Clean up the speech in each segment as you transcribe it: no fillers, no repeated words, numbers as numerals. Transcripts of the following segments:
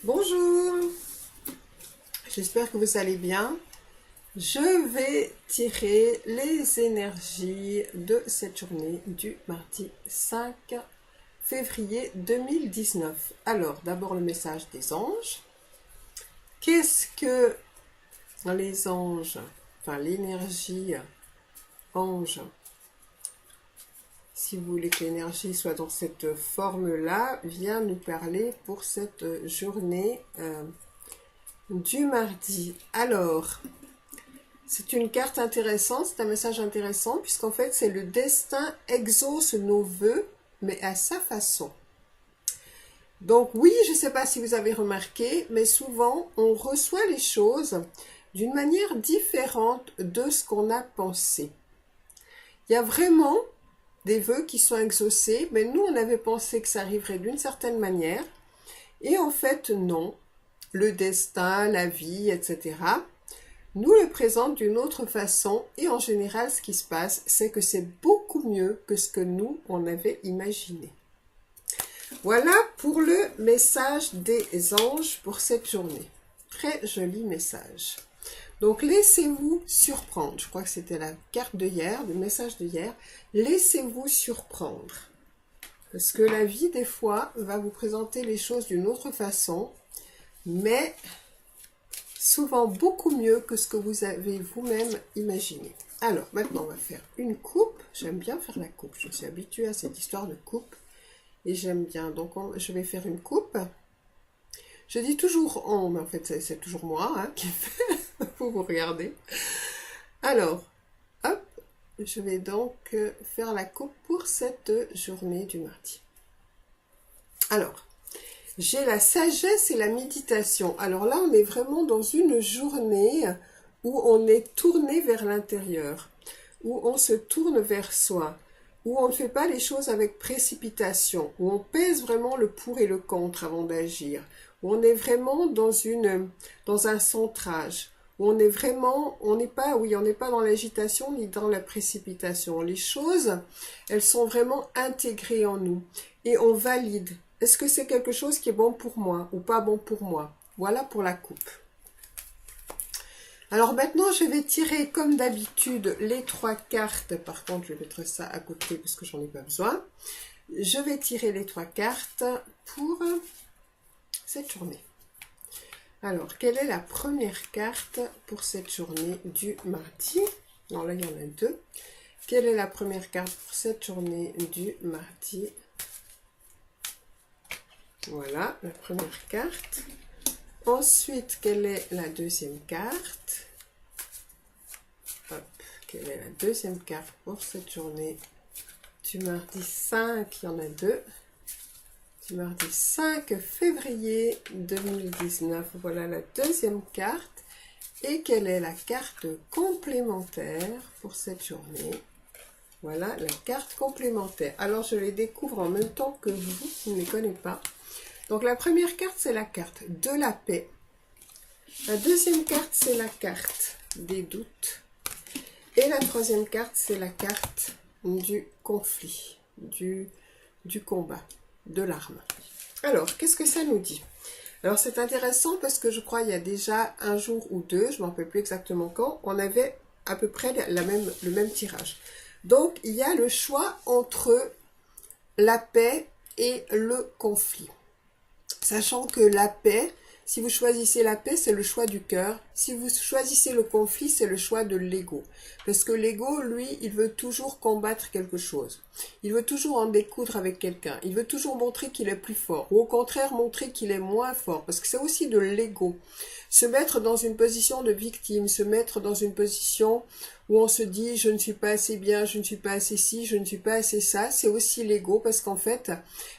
Bonjour, j'espère que vous allez bien. Je vais tirer les énergies de cette journée du mardi 5 février 2019. Alors, d'abord le message des anges. Qu'est-ce que les anges, enfin l'énergie ange, si vous voulez que l'énergie soit dans cette forme-là, vient nous parler pour cette journée du mardi. Alors, c'est une carte intéressante, c'est un message intéressant, puisqu'en fait, c'est le destin exauce nos vœux, mais à sa façon. Donc oui, je ne sais pas si vous avez remarqué, mais souvent, on reçoit les choses d'une manière différente de ce qu'on a pensé. Il y a vraiment des vœux qui sont exaucés, mais nous, on avait pensé que ça arriverait d'une certaine manière, et en fait, non. Le destin, la vie, etc., nous le présente d'une autre façon, et en général, ce qui se passe, c'est que c'est beaucoup mieux que ce que nous, on avait imaginé. Voilà pour le message des anges pour cette journée. Très joli message. Donc, laissez-vous surprendre. Je crois que c'était la carte de hier, le message de hier. Laissez-vous surprendre. Parce que la vie, des fois, va vous présenter les choses d'une autre façon, mais souvent beaucoup mieux que ce que vous avez vous-même imaginé. Alors, maintenant, on va faire une coupe. J'aime bien faire la coupe. Je suis habituée à cette histoire de coupe. Et j'aime bien. Donc, je vais faire une coupe. Je dis toujours on, mais en fait, c'est toujours moi qui fait. Pour vous regarder. Alors, hop, je vais donc faire la coupe pour cette journée du mardi. Alors, j'ai la sagesse et la méditation. Alors là, on est vraiment dans une journée où on est tourné vers l'intérieur, où on se tourne vers soi, où on ne fait pas les choses avec précipitation, où on pèse vraiment le pour et le contre avant d'agir, où on est vraiment dans un centrage, où on est vraiment, on n'est pas dans l'agitation ni dans la précipitation. Les choses, elles sont vraiment intégrées en nous et on valide. Est-ce que c'est quelque chose qui est bon pour moi ou pas bon pour moi? Voilà pour la coupe. Alors maintenant, je vais tirer comme d'habitude les 3 cartes. Par contre, je vais mettre ça à côté parce que j'en ai pas besoin. Je vais tirer les 3 cartes pour cette journée. Alors, quelle est la première carte pour cette journée du mardi? Non, là, il y en a 2. Quelle est la première carte pour cette journée du mardi? Voilà, la première carte. Ensuite, quelle est la deuxième carte? Hop, quelle est la deuxième carte pour cette journée du mardi 5? Il y en a 2. Du mardi 5 février 2019. Voilà la deuxième carte. Et quelle est la carte complémentaire pour cette journée? Voilà la carte complémentaire. Alors, je les découvre en même temps que vous qui ne les connaissez pas. Donc, la première carte, c'est la carte de la paix. La deuxième carte, c'est la carte des doutes. Et la troisième carte, c'est la carte du conflit, du combat, de l'arme. Alors, qu'est-ce que ça nous dit? Alors, c'est intéressant parce que je crois il y a déjà un jour ou 2, je ne me rappelle plus exactement quand, on avait à peu près le même tirage. Donc, il y a le choix entre la paix et le conflit. Sachant que la paix, si vous choisissez la paix, c'est le choix du cœur. Si vous choisissez le conflit, c'est le choix de l'ego. Parce que l'ego, lui, il veut toujours combattre quelque chose. Il veut toujours en découdre avec quelqu'un. Il veut toujours montrer qu'il est plus fort. Ou au contraire, montrer qu'il est moins fort. Parce que c'est aussi de l'ego. Se mettre dans une position de victime, se mettre dans une position où on se dit « je ne suis pas assez bien, je ne suis pas assez ci, je ne suis pas assez ça », c'est aussi l'ego parce qu'en fait,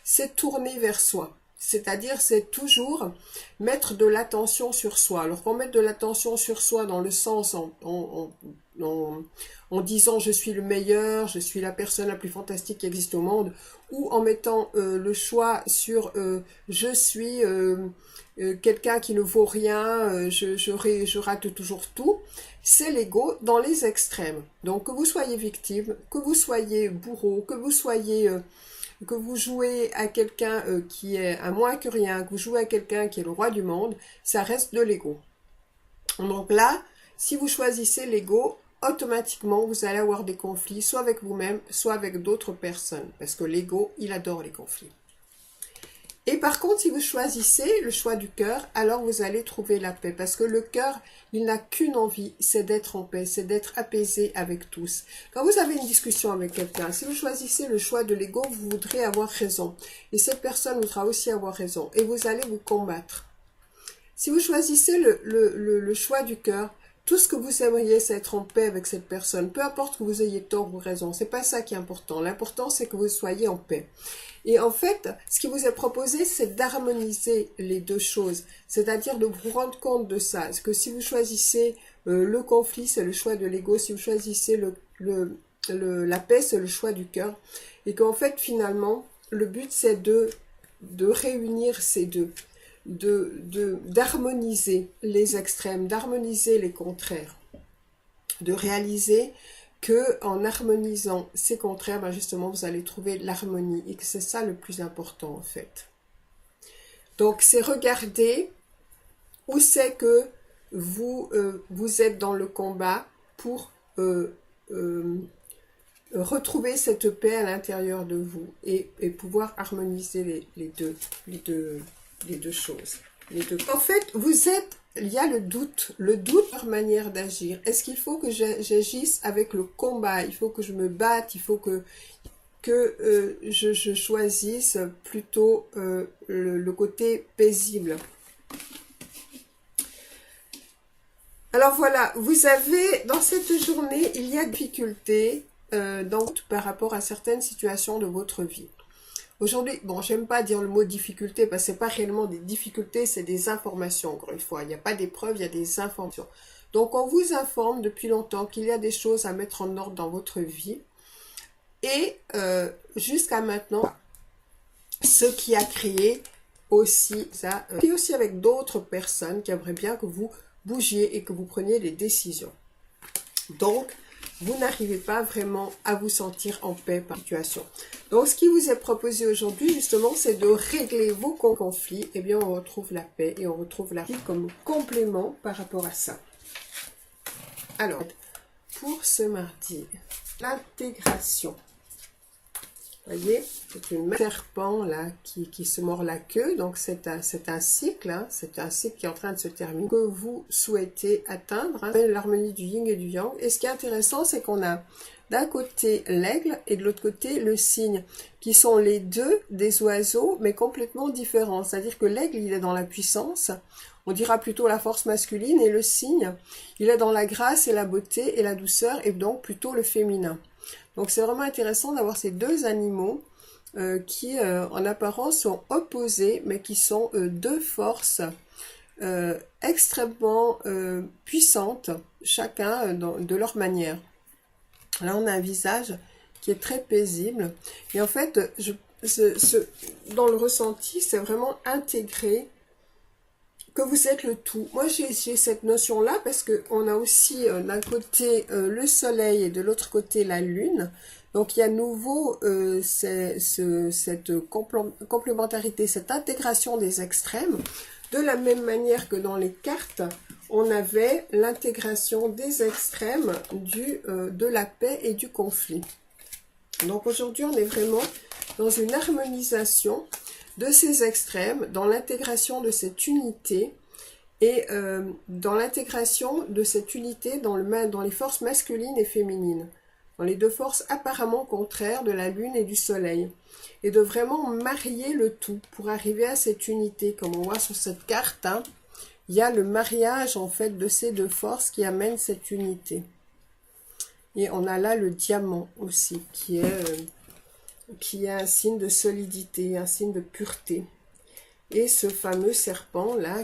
c'est tourner vers soi. C'est-à-dire, c'est toujours mettre de l'attention sur soi. Alors qu'on mette de l'attention sur soi dans le sens en disant je suis le meilleur, je suis la personne la plus fantastique qui existe au monde, ou en mettant le choix sur je suis quelqu'un qui ne vaut rien, je rate toujours tout, c'est l'ego dans les extrêmes. Donc que vous soyez victime, que vous soyez bourreau, que vous soyez que vous jouez à quelqu'un qui est à moins que rien, que vous jouez à quelqu'un qui est le roi du monde, ça reste de l'ego. Donc là, si vous choisissez l'ego, automatiquement, vous allez avoir des conflits, soit avec vous-même, soit avec d'autres personnes. Parce que l'ego, il adore les conflits. Et par contre, si vous choisissez le choix du cœur, alors vous allez trouver la paix. Parce que le cœur, il n'a qu'une envie, c'est d'être en paix, c'est d'être apaisé avec tous. Quand vous avez une discussion avec quelqu'un, si vous choisissez le choix de l'ego, vous voudrez avoir raison. Et cette personne voudra aussi avoir raison. Et vous allez vous combattre. Si vous choisissez le choix du cœur, tout ce que vous aimeriez, c'est être en paix avec cette personne. Peu importe que vous ayez tort ou raison, c'est pas ça qui est important. L'important, c'est que vous soyez en paix. Et en fait, ce qui vous est proposé, c'est d'harmoniser les deux choses. C'est-à-dire de vous rendre compte de ça. Parce que si vous choisissez le conflit, c'est le choix de l'ego. Si vous choisissez la paix, c'est le choix du cœur. Et qu'en fait, finalement, le but, c'est de réunir ces deux. D'harmoniser les extrêmes, d'harmoniser les contraires, de réaliser que en harmonisant ces contraires, ben justement, vous allez trouver l'harmonie et que c'est ça le plus important en fait. Donc, c'est regarder où c'est que vous êtes dans le combat pour retrouver cette paix à l'intérieur de vous et pouvoir harmoniser les deux choses. En fait, il y a le doute leur manière d'agir. Est-ce qu'il faut que j'agisse avec le combat? Il faut que je me batte, il faut que je choisisse plutôt le côté paisible. Alors voilà, vous avez, dans cette journée, il y a difficulté par rapport à certaines situations de votre vie. Aujourd'hui, bon, j'aime pas dire le mot difficulté parce que c'est pas réellement des difficultés, c'est des informations, encore une fois. Il n'y a pas des preuves, il y a des informations. Donc, on vous informe depuis longtemps qu'il y a des choses à mettre en ordre dans votre vie. Et jusqu'à maintenant, ce qui a créé aussi ça, et aussi avec d'autres personnes qui aimeraient bien que vous bougiez et que vous preniez des décisions. Donc, vous n'arrivez pas vraiment à vous sentir en paix par situation. Donc, ce qui vous est proposé aujourd'hui, justement, c'est de régler vos conflits. Eh bien, on retrouve la paix et on retrouve la vie comme complément par rapport à ça. Alors, pour ce mardi, l'intégration. Vous voyez, c'est une serpent là qui se mord la queue. Donc, c'est un cycle, hein, c'est un cycle qui est en train de se terminer, que vous souhaitez atteindre, hein, l'harmonie du yin et du yang. Et ce qui est intéressant, c'est qu'on a d'un côté l'aigle et de l'autre côté le cygne, qui sont les deux des oiseaux, mais complètement différents. C'est-à-dire que l'aigle, il est dans la puissance, on dira plutôt la force masculine, et le cygne, il est dans la grâce et la beauté et la douceur, et donc plutôt le féminin. Donc c'est vraiment intéressant d'avoir ces deux animaux qui en apparence sont opposés, mais qui sont deux forces extrêmement puissantes, chacun de leur manière. Là on a un visage qui est très paisible, et en fait dans le ressenti, c'est vraiment intégré que vous êtes le tout. Moi, j'ai cette notion-là parce qu'on a aussi d'un côté le soleil et de l'autre côté la lune. Donc, il y a à nouveau cette complémentarité, cette intégration des extrêmes. De la même manière que dans les cartes, on avait l'intégration des extrêmes de la paix et du conflit. Donc, aujourd'hui, on est vraiment dans une harmonisation de ces extrêmes, dans l'intégration de cette unité et dans l'intégration de cette unité dans les forces masculines et féminines, dans les deux forces apparemment contraires de la lune et du soleil, et de vraiment marier le tout pour arriver à cette unité. Comme on voit sur cette carte, hein, il y a le mariage en fait de ces deux forces qui amènent cette unité. Et on a là le diamant aussi qui est un signe de solidité, un signe de pureté. Et ce fameux serpent là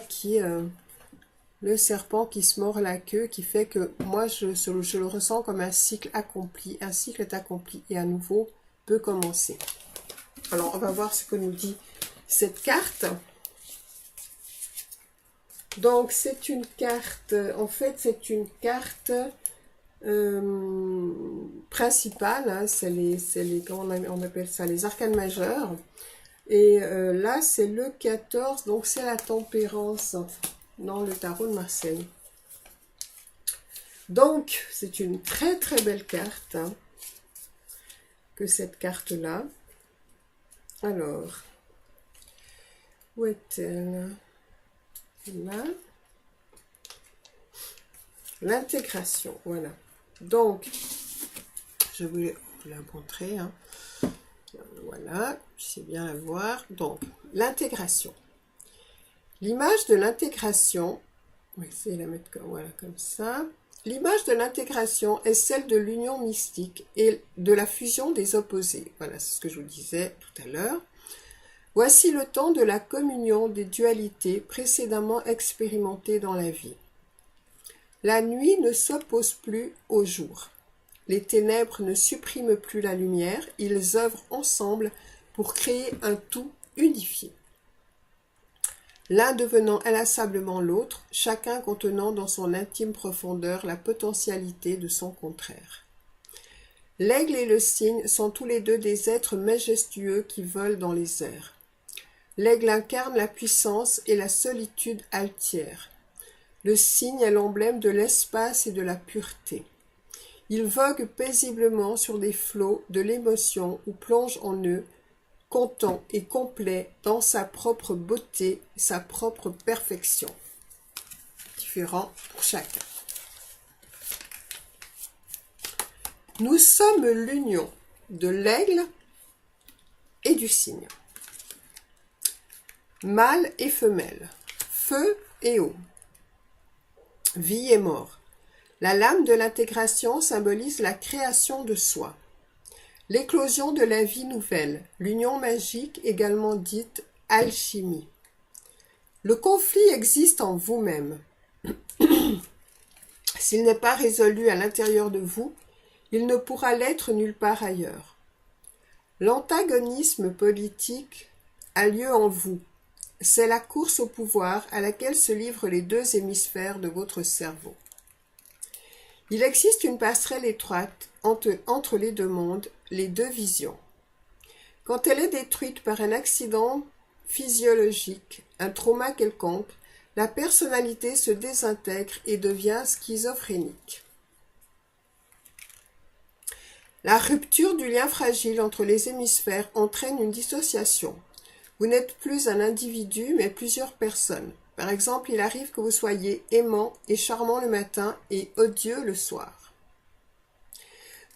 le serpent qui se mord la queue, qui fait que moi je le ressens comme un cycle accompli. Un cycle est accompli et à nouveau peut commencer. Alors on va voir ce que nous dit cette carte. Donc c'est une carte, en fait c'est une carte principales, hein, comment on appelle ça, les arcanes majeures. Et là, c'est le 14, donc c'est la tempérance dans le tarot de Marseille. Donc, c'est une très très belle carte, hein, que cette carte-là. Alors, où est-elle? Là. L'intégration, voilà. Donc, je voulais vous la montrer, hein. Voilà, je sais bien la voir. Donc, l'intégration. L'image de l'intégration, on va essayer de la mettre voilà, comme ça. L'image de l'intégration est celle de l'union mystique et de la fusion des opposés. Voilà, c'est ce que je vous disais tout à l'heure. Voici le temps de la communion des dualités précédemment expérimentées dans la vie. La nuit ne s'oppose plus au jour. Les ténèbres ne suppriment plus la lumière, ils œuvrent ensemble pour créer un tout unifié. L'un devenant inlassablement l'autre, chacun contenant dans son intime profondeur la potentialité de son contraire. L'aigle et le cygne sont tous les deux des êtres majestueux qui volent dans les airs. L'aigle incarne la puissance et la solitude altière. Le cygne est l'emblème de l'espace et de la pureté. Il vogue paisiblement sur des flots de l'émotion ou plonge en eux, content et complet dans sa propre beauté, sa propre perfection. Différent pour chacun. Nous sommes l'union de l'aigle et du cygne. Mâle et femelle, feu et eau, vie et mort. La lame de l'intégration symbolise la création de soi. L'éclosion de la vie nouvelle, l'union magique également dite alchimie. Le conflit existe en vous-même. S'il n'est pas résolu à l'intérieur de vous, il ne pourra l'être nulle part ailleurs. L'antagonisme politique a lieu en vous. C'est la course au pouvoir à laquelle se livrent les deux hémisphères de votre cerveau. Il existe une passerelle étroite entre les deux mondes, les deux visions. Quand elle est détruite par un accident physiologique, un trauma quelconque, la personnalité se désintègre et devient schizophrénique. La rupture du lien fragile entre les hémisphères entraîne une dissociation. Vous n'êtes plus un individu, mais plusieurs personnes. Par exemple, il arrive que vous soyez aimant et charmant le matin et odieux le soir.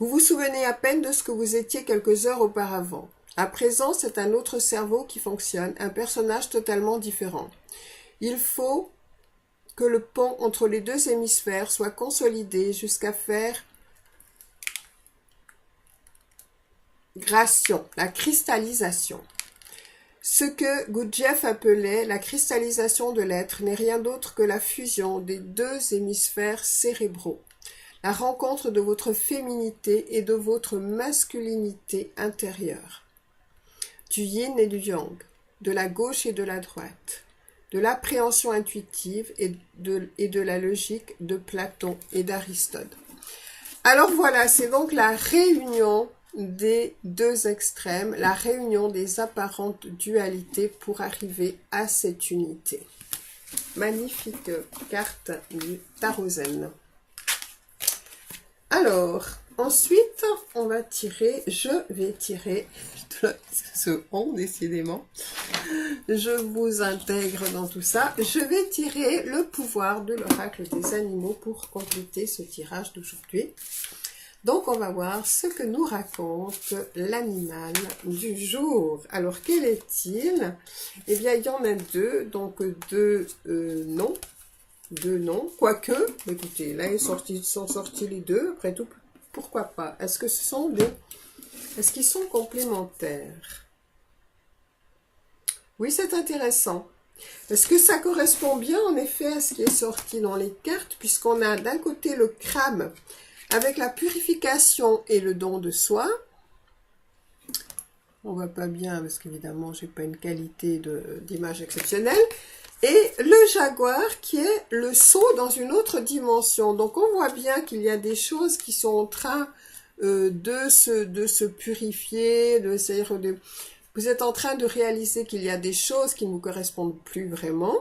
Vous vous souvenez à peine de ce que vous étiez quelques heures auparavant. À présent, c'est un autre cerveau qui fonctionne, un personnage totalement différent. Il faut que le pont entre les deux hémisphères soit consolidé jusqu'à faire la cristallisation. Ce que Gurdjieff appelait la cristallisation de l'être n'est rien d'autre que la fusion des deux hémisphères cérébraux, la rencontre de votre féminité et de votre masculinité intérieure, du yin et du yang, de la gauche et de la droite, de l'appréhension intuitive et de la logique de Platon et d'Aristote. Alors voilà, c'est donc la réunion des deux extrêmes, la réunion des apparentes dualités pour arriver à cette unité. Magnifique carte du tarot zen. Alors, ensuite, on va tirer, je vais tirer, ce on décidément, je vous intègre dans tout ça, je vais tirer le pouvoir de l'oracle des animaux pour compléter ce tirage d'aujourd'hui. Donc, on va voir ce que nous raconte l'animal du jour. Alors, quel est-il? Eh bien, il y en a deux, donc deux noms. Deux noms, quoique, écoutez, là, ils sont sortis les deux, après tout, pourquoi pas? Est-ce qu'ils sont complémentaires? Oui, c'est intéressant. Est-ce que ça correspond bien, en effet, à ce qui est sorti dans les cartes, puisqu'on a d'un côté le crâne, avec la purification et le don de soi. On voit pas bien parce qu'évidemment j'ai pas une qualité d'image exceptionnelle. Et le jaguar qui est le saut dans une autre dimension. Donc on voit bien qu'il y a des choses qui sont en train de se purifier, c'est-à-dire vous êtes en train de réaliser qu'il y a des choses qui ne vous correspondent plus vraiment.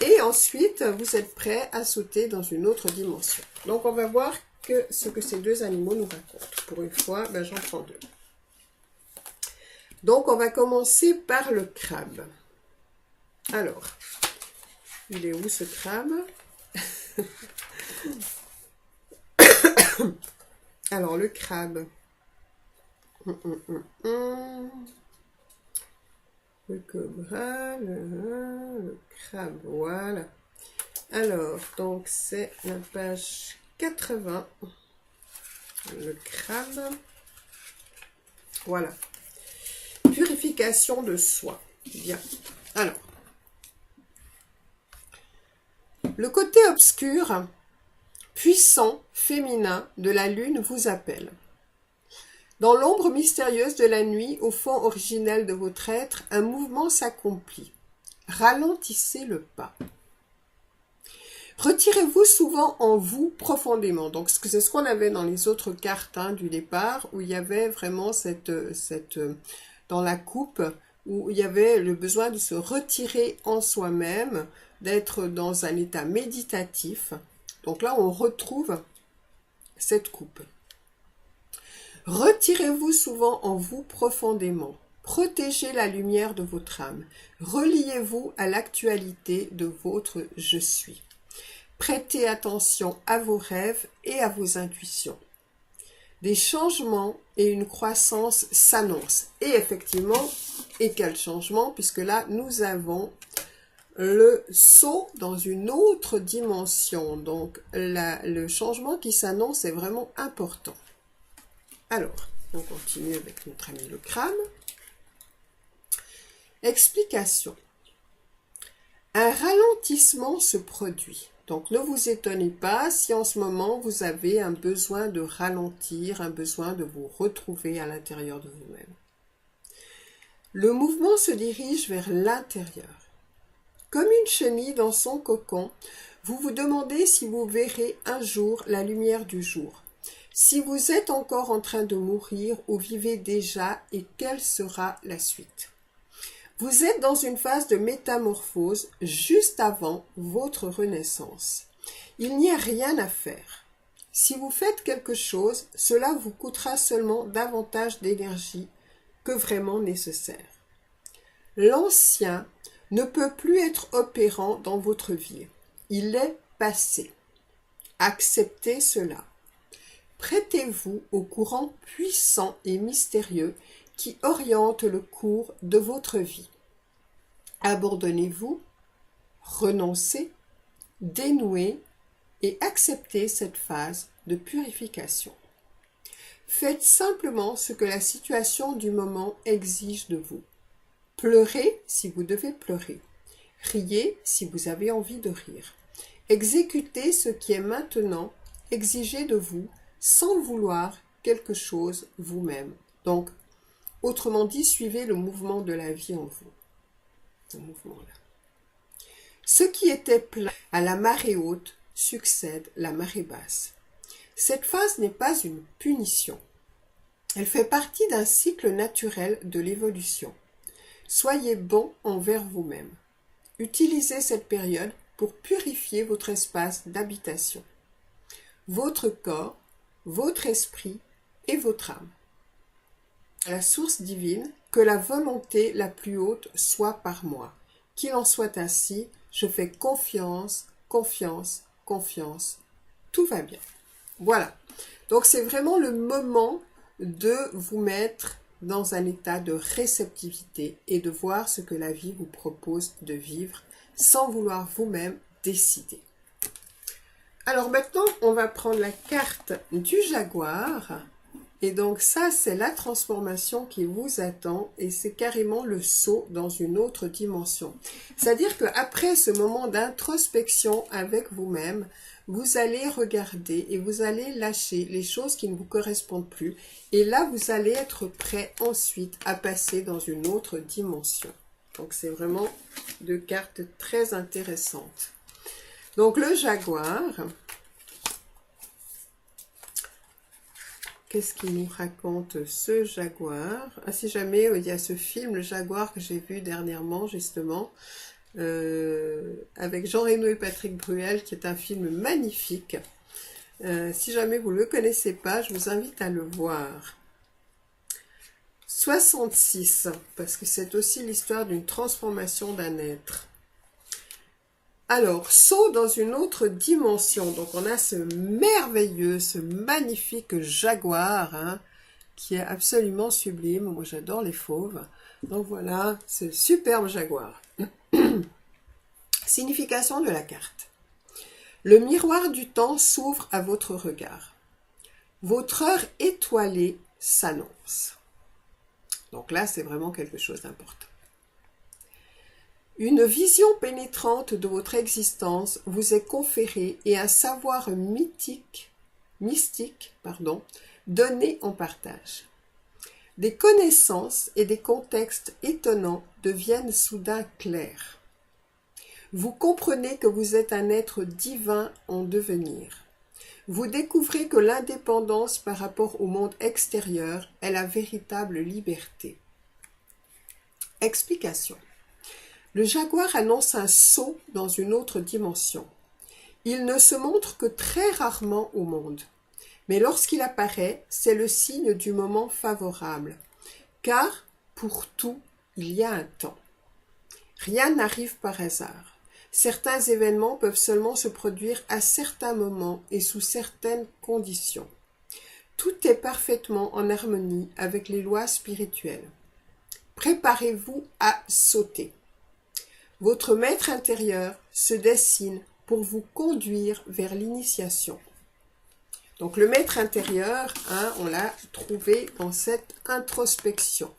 Et ensuite, vous êtes prêt à sauter dans une autre dimension. Donc, on va voir ce que ces deux animaux nous racontent. Pour une fois, ben, j'en prends deux. Donc, on va commencer par le crabe. Alors, il est où ce crabe? Alors, le crabe. Le cobra, le crabe, voilà. Alors, donc, c'est la page 80. Le crabe. Voilà. Purification de soi. Bien. Alors, le côté obscur, puissant, féminin de la lune vous appelle. Dans l'ombre mystérieuse de la nuit, au fond originel de votre être, un mouvement s'accomplit. Ralentissez le pas. Retirez-vous souvent en vous profondément. Donc, c'est ce qu'on avait dans les autres cartes du départ, où il y avait vraiment dans la coupe, où il y avait le besoin de se retirer en soi-même, d'être dans un état méditatif. Donc là, on retrouve cette coupe. Retirez-vous souvent en vous profondément. Protégez la lumière de votre âme. Reliez-vous à l'actualité de votre « je suis ». Prêtez attention à vos rêves et à vos intuitions. Des changements et une croissance s'annoncent. Et effectivement, et quel changement, puisque là, nous avons le saut dans une autre dimension. Donc, le changement qui s'annonce est vraiment important. Alors, on continue avec notre ami le crâne. Explication. Un ralentissement se produit. Donc, ne vous étonnez pas si en ce moment, vous avez un besoin de ralentir, un besoin de vous retrouver à l'intérieur de vous-même. Le mouvement se dirige vers l'intérieur. Comme une chenille dans son cocon, vous vous demandez si vous verrez un jour la lumière du jour. Si vous êtes encore en train de mourir ou vivez déjà et quelle sera la suite. Vous êtes dans une phase de métamorphose juste avant votre renaissance. Il n'y a rien à faire. Si vous faites quelque chose, cela vous coûtera seulement davantage d'énergie que vraiment nécessaire. L'ancien ne peut plus être opérant dans votre vie. Il est passé. Acceptez cela. Prêtez-vous au courant puissant et mystérieux qui oriente le cours de votre vie. Abandonnez-vous, renoncez, dénouez et acceptez cette phase de purification. Faites simplement ce que la situation du moment exige de vous. Pleurez si vous devez pleurer. Riez si vous avez envie de rire. Exécutez ce qui est maintenant exigé de vous sans vouloir quelque chose vous-même. Donc, autrement dit, suivez le mouvement de la vie en vous. Ce mouvement-là. Ce qui était plein à la marée haute succède la marée basse. Cette phase n'est pas une punition. Elle fait partie d'un cycle naturel de l'évolution. Soyez bon envers vous-même. Utilisez cette période pour purifier votre espace d'habitation, votre corps, votre esprit et votre âme. La source divine, que la volonté la plus haute soit par moi. Qu'il en soit ainsi, je fais confiance, confiance, confiance. Tout va bien. Voilà. Donc c'est vraiment le moment de vous mettre dans un état de réceptivité et de voir ce que la vie vous propose de vivre sans vouloir vous-même décider. Alors maintenant, on va prendre la carte du jaguar. Et donc ça, c'est la transformation qui vous attend et c'est carrément le saut dans une autre dimension. C'est-à-dire qu'après ce moment d'introspection avec vous-même, vous allez regarder et vous allez lâcher les choses qui ne vous correspondent plus. Et là, vous allez être prêt ensuite à passer dans une autre dimension. Donc c'est vraiment deux cartes très intéressantes. Donc le jaguar... qu'est-ce qu'il nous raconte ce jaguar? Ah, si jamais il y a ce film, le jaguar, que j'ai vu dernièrement, justement, avec Jean Reno et Patrick Bruel, qui est un film magnifique. Si jamais vous ne le connaissez pas, je vous invite à le voir. 66, parce que c'est aussi l'histoire d'une transformation d'un être. Alors, saut dans une autre dimension. Donc, on a ce merveilleux, ce magnifique jaguar, hein, qui est absolument sublime. Moi, j'adore les fauves. Donc, voilà, ce superbe jaguar. Signification de la carte. Le miroir du temps s'ouvre à votre regard. Votre heure étoilée s'annonce. Donc là, c'est vraiment quelque chose d'important. Une vision pénétrante de votre existence vous est conférée et un savoir mystique, donné en partage. Des connaissances et des contextes étonnants deviennent soudain clairs. Vous comprenez que vous êtes un être divin en devenir. Vous découvrez que l'indépendance par rapport au monde extérieur est la véritable liberté. Explication. Le jaguar annonce un saut dans une autre dimension. Il ne se montre que très rarement au monde. Mais lorsqu'il apparaît, c'est le signe du moment favorable. Car, pour tout, il y a un temps. Rien n'arrive par hasard. Certains événements peuvent seulement se produire à certains moments et sous certaines conditions. Tout est parfaitement en harmonie avec les lois spirituelles. Préparez-vous à sauter. Votre maître intérieur se dessine pour vous conduire vers l'initiation. Donc le maître intérieur, hein, on l'a trouvé dans cette introspection.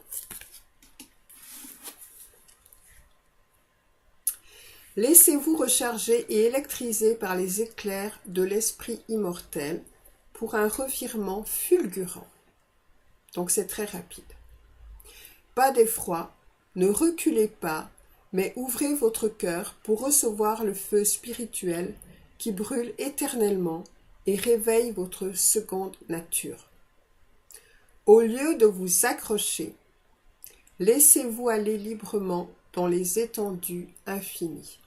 Laissez-vous recharger et électriser par les éclairs de l'esprit immortel pour un revirement fulgurant. Donc c'est très rapide. Pas d'effroi, ne reculez pas, mais ouvrez votre cœur pour recevoir le feu spirituel qui brûle éternellement et réveille votre seconde nature. Au lieu de vous accrocher, laissez-vous aller librement dans les étendues infinies.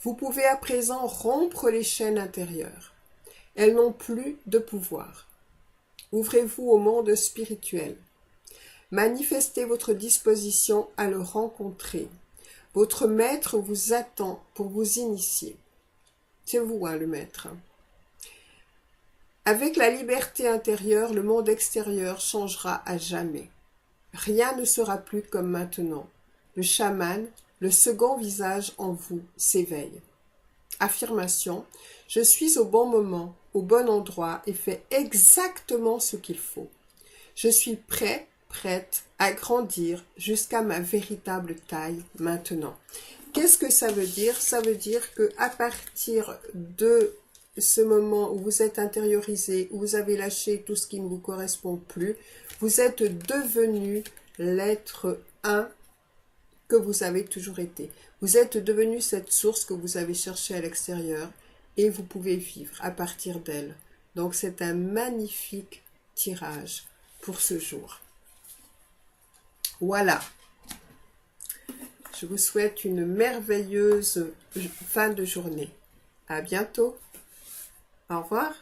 Vous pouvez à présent rompre les chaînes intérieures. Elles n'ont plus de pouvoir. Ouvrez-vous au monde spirituel. Manifestez votre disposition à le rencontrer. Votre maître vous attend pour vous initier. C'est vous, hein, le maître. Avec la liberté intérieure, le monde extérieur changera à jamais. Rien ne sera plus comme maintenant. Le chaman, le second visage en vous, s'éveille. Affirmation. Je suis au bon moment, au bon endroit et fais exactement ce qu'il faut. Je suis prête à grandir jusqu'à ma véritable taille maintenant. Qu'est-ce que ça veut dire? Ça veut dire que à partir de ce moment où vous êtes intériorisé, où vous avez lâché tout ce qui ne vous correspond plus, vous êtes devenu l'être 1 que vous avez toujours été. Vous êtes devenu cette source que vous avez cherchée à l'extérieur et vous pouvez vivre à partir d'elle. Donc c'est un magnifique tirage pour ce jour. Voilà. Je vous souhaite une merveilleuse fin de journée. À bientôt. Au revoir.